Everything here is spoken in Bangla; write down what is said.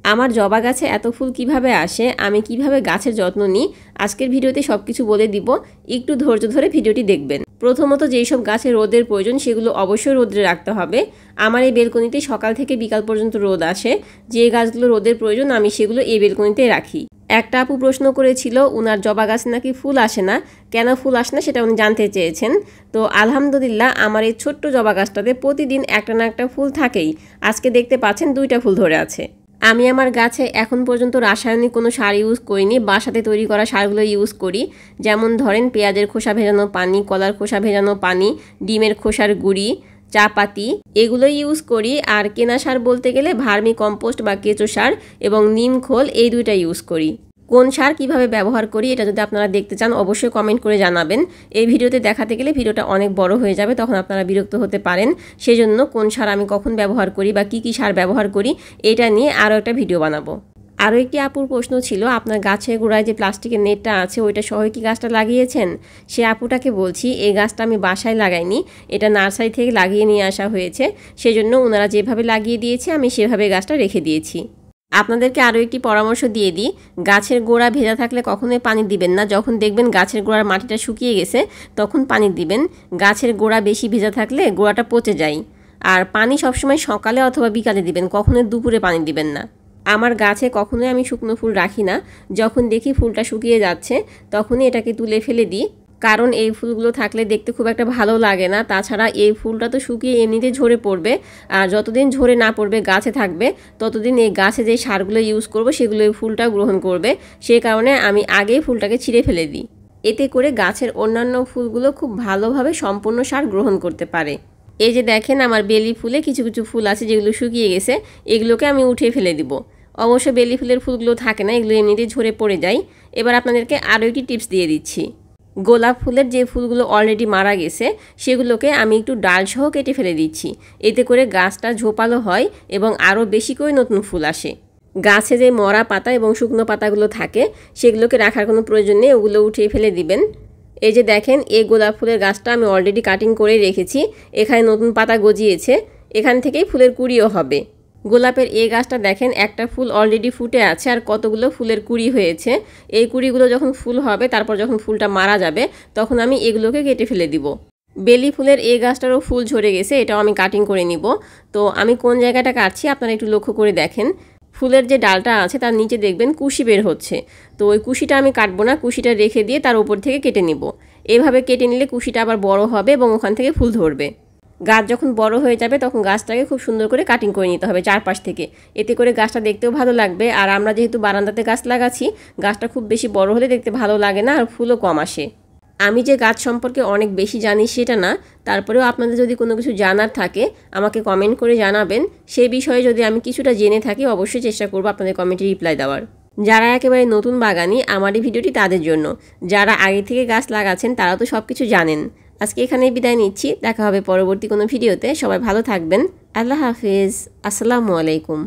আমার জবা গাছে এত ফুল কিভাবে আসে, আমি কিভাবে গাছের যত্ন নিই, আজকের ভিডিওতে সবকিছু বলে দিব। একটু ধৈর্য ধরে ভিডিওটি দেখবেন। প্রথমত যেই সব গাছে রোদের প্রয়োজন সেগুলো অবশ্যই রোদে রাখতে হবে। আমার এই বেলকনিতে সকাল থেকে বিকাল পর্যন্ত রোদ আসে। যে গাছগুলো রোদের প্রয়োজন আমি সেগুলো এই বেলকনিতে রাখি। একটা আপু প্রশ্ন করেছিল উনার জবা গাছে নাকি ফুল আসে না, কেন ফুল আসে না সেটা উনি জানতে চেয়েছেন। তো আলহামদুলিল্লাহ আমার এই ছোট্ট জবা গাছটাতে প্রতিদিন একটা না একটা ফুল থাকেই। আজকে দেখতে পাচ্ছেন 2টা ফুল ধরে আছে। আমি আমার গাছে এখন পর্যন্ত রাসায়নিক কোনো সার ইউজ করিনি, বাসাতে তৈরি করা সারগুলো ইউজ করি। যেমন ধরেন পেঁয়াজের খোসা ভেজানো পানি, কলার খোসা ভেজানো পানি, ডিমের খোসার গুঁড়ি, চা পাতি, এগুলো ইউজ করি। আর কেনা সার বলতে গেলে ভার্মি কম্পোস্ট বা কেঁচো সার এবং নিম খোল, এই 2টা ইউজ করি। কোন সার কিভাবে ব্যবহার করি এটা যদি আপনারা দেখতে চান অবশ্যই কমেন্ট করে জানাবেন। এই ভিডিওতে দেখাতে গেলে ভিডিওটা অনেক বড় হয়ে যাবে, তখন আপনারা বিরক্ত হতে পারেন। সেজন্য কোন সার আমি কখন ব্যবহার করি বা কি সার ব্যবহার করি এটা নিয়ে আরও একটা ভিডিও বানাবো। আরও একটি আপুর প্রশ্ন ছিল আপনার গাছের গোড়ায় যে প্লাস্টিকের নেটটা আছে ওইটা সহ কি গাছটা লাগিয়েছেন। সে আপুটাকে বলছি এই গাছটা আমি বাসায় লাগাইনি, এটা নার্সারি থেকে লাগিয়ে নিয়ে আসা হয়েছে। সেজন্য ওনারা যেভাবে লাগিয়ে দিয়েছে আমি সেভাবে গাছটা রেখে দিয়েছি। আপনাদেরকে আরও একটি পরামর্শ দিয়ে দিই, গাছের গোড়া ভেজা থাকলে কখনোই পানি দিবেন না। যখন দেখবেন গাছের গোড়ার মাটিটা শুকিয়ে গেছে তখন পানি দিবেন। গাছের গোড়া বেশি ভেজা থাকলে গোড়াটা পচে যায়। আর পানি সবসময় সকালে অথবা বিকালে দিবেন, কখনোই দুপুরে পানি দিবেন না। আমার গাছে কখনোই আমি শুকনো ফুল রাখি না। যখন দেখি ফুলটা শুকিয়ে যাচ্ছে তখনই এটাকে তুলে ফেলে দিই, কারণ এই ফুলগুলো থাকলে দেখতে খুব একটা ভালো লাগে না। তাছাড়া এই ফুলটা তো শুকিয়ে এমনিতে ঝরে পড়বে, আর যতদিন ঝরে না পড়বে গাছে থাকবে ততদিন এই গাছে যে সারগুলো ইউজ করব সেগুলো এই ফুলটা গ্রহণ করবে। সেই কারণে আমি আগেই ফুলটাকে ছিঁড়ে ফেলে দিই। এতে করে গাছের অন্যান্য ফুলগুলো খুব ভালোভাবে সম্পূর্ণ সার গ্রহণ করতে পারে। এই যে দেখেন আমার বেলি ফুলে কিছু কিছু ফুল আছে যেগুলো শুকিয়ে গেছে, এগুলোকে আমি উঠিয়ে ফেলে দিব। অবশ্য বেলি ফুলের ফুলগুলো থাকে না, এগুলো এমনিতেই ঝরে পড়ে যায়। এবার আপনাদেরকে আরও একটি টিপস দিয়ে দিচ্ছি। গোলাপ ফুলের যে ফুলগুলো অলরেডি মারা গেছে সেগুলোকে আমি একটু ডাল সহ কেটে ফেলে দিচ্ছি। এতে করে গাছটা ঝোপালো হয় এবং আরও বেশি করে নতুন ফুল আসে। গাছে যে মরা পাতা এবং শুকনো পাতাগুলো থাকে সেগুলোকে রাখার কোনো প্রয়োজন নেই, ওগুলো উঠিয়ে ফেলে দিবেন। এই যে দেখেন এই গোলাপ ফুলের গাছটা আমি অলরেডি কাটিং করে রেখেছি, এখানে নতুন পাতা গজিয়েছে, এখান থেকেই ফুলের কুঁড়িও হবে। গোলাপের এই গাছটা দেখেন একটা ফুল অলরেডি ফুটে আছে আর কতগুলো ফুলের কুঁড়ি হয়েছে। এই কুঁড়িগুলো যখন ফুল হবে, তারপর যখন ফুলটা মারা যাবে তখন আমি এগুলোকে কেটে ফেলে দিব। বেলি ফুলের এই গাছটারও ফুল ঝরে গেছে, এটাও আমি কাটিং করে নিব। তো আমি কোন জায়গাটা কাটছি আপনারা একটু লক্ষ্য করে দেখেন। ফুলের যে ডালটা আছে তার নিচে দেখবেন কুশি বের হচ্ছে, তো ওই কুশিটা আমি কাটবো না, কুশিটা রেখে দিয়ে তার উপর থেকে কেটে নিব। এভাবে কেটে নিলে কুশিটা আবার বড় হবে এবং ওখান থেকে ফুল ধরবে। গাছ যখন বড় হয়ে যাবে তখন গাছটাকে খুব সুন্দর করে কাটিং করে নিতে হবে চারপাশ থেকে, এতে করে গাছটা দেখতেও ভালো লাগবে। আর আমরা যেহেতু বারান্দাতে গাছ লাগাচ্ছি, গাছটা খুব বেশি বড় হলে দেখতে ভালো লাগে না আর ফুলও কম আসে। আমি যে গাছ সম্পর্কে অনেক বেশি জানি সেটা না, তারপরেও আপনাদের যদি কোনো কিছু জানার থাকে আমাকে কমেন্ট করে জানাবেন। সেই বিষয়ে যদি আমি কিছুটা জেনে থাকি অবশ্যই চেষ্টা করব আপনাদের কমেন্টে রিপ্লাই দেওয়ার। যারা একেবারে নতুন বাগানি আমার এই ভিডিওটি তাদের জন্য, যারা আগে থেকে গাছ লাগাচ্ছেন তারা তো সব কিছু জানেন। আজকে এখানেই বিদায় নিচ্ছি, দেখা হবে পরবর্তী কোনো ভিডিওতে। সবাই ভালো থাকবেন। আল্লাহ হাফিজ, আসসালামু আলাইকুম।